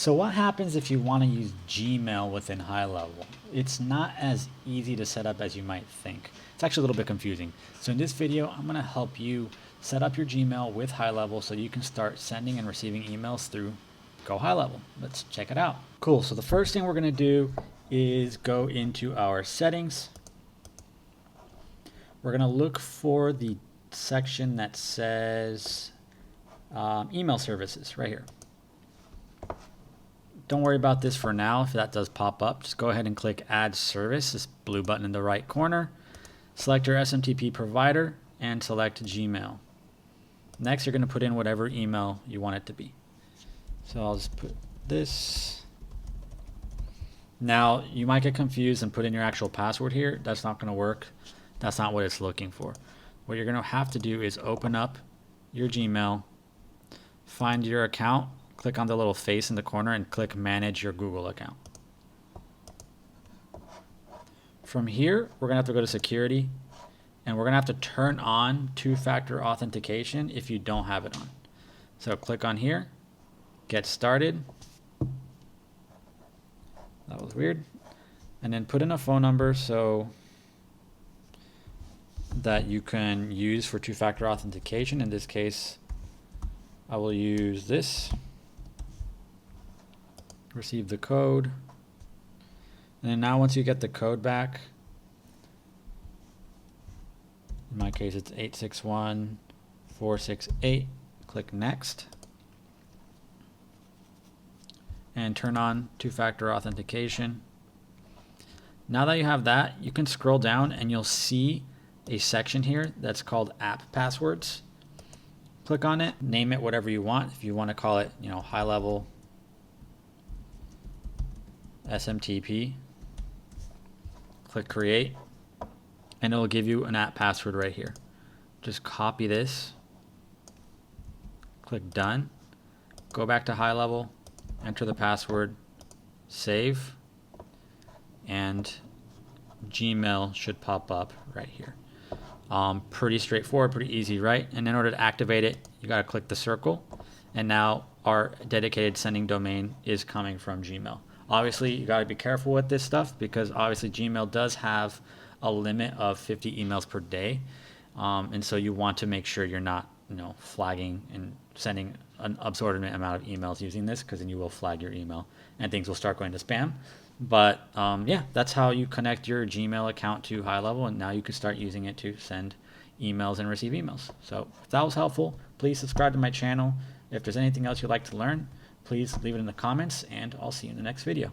So what happens if you want to use Gmail within HighLevel? It's not as easy to set up as you might think. It's actually a little bit confusing. So in this video, I'm going to help you set up your Gmail with HighLevel so you can start sending and receiving emails through GoHigh. Let's check it out. Cool. So the first thing we're going to do is go into our settings. We're going to look for the section that says email services right here. Don't worry about this for now. If that does pop up, just go ahead and click Add Service, this blue button in the right corner. Select your SMTP provider and select Gmail. Next, you're going to put in whatever email you want it to be. So I'll just put this. Now, you might get confused and put in your actual password here. That's not going to work. That's not what it's looking for. What you're going to have to do is open up your Gmail, find your account, click on the little face in the corner and click Manage Your Google account. From here, we're going to have to go to Security, and we're going to have to turn on two-factor authentication if you don't have it on. So click on here, Get Started. That was weird. And then put in a phone number so that you can use for two-factor authentication. In this case, I will use this. Receive the code. And then now once you get the code back, in my case it's 861468, click Next. And turn on two-factor authentication. Now that you have that, you can scroll down and you'll see a section here that's called App Passwords. Click on it, name it whatever you want. If you want to call it, HighLevel SMTP, click Create, and it will give you an app password right here. Just copy this, click Done, go back to HighLevel, enter the password, save, and Gmail should pop up right here. Pretty straightforward, pretty easy, right? And in order to activate it, you got to click the circle, and now our dedicated sending domain is coming from Gmail. Obviously, you got to be careful with this stuff because obviously Gmail does have a limit of 50 emails per day, and so you want to make sure you're not, flagging and sending an absorbent amount of emails using this, because then you will flag your email and things will start going to spam. But yeah, that's how you connect your Gmail account to HighLevel, and now you can start using it to send emails and receive emails. So if that was helpful, please subscribe to my channel. If there's anything else you'd like to learn, please leave it in the comments, and I'll see you in the next video.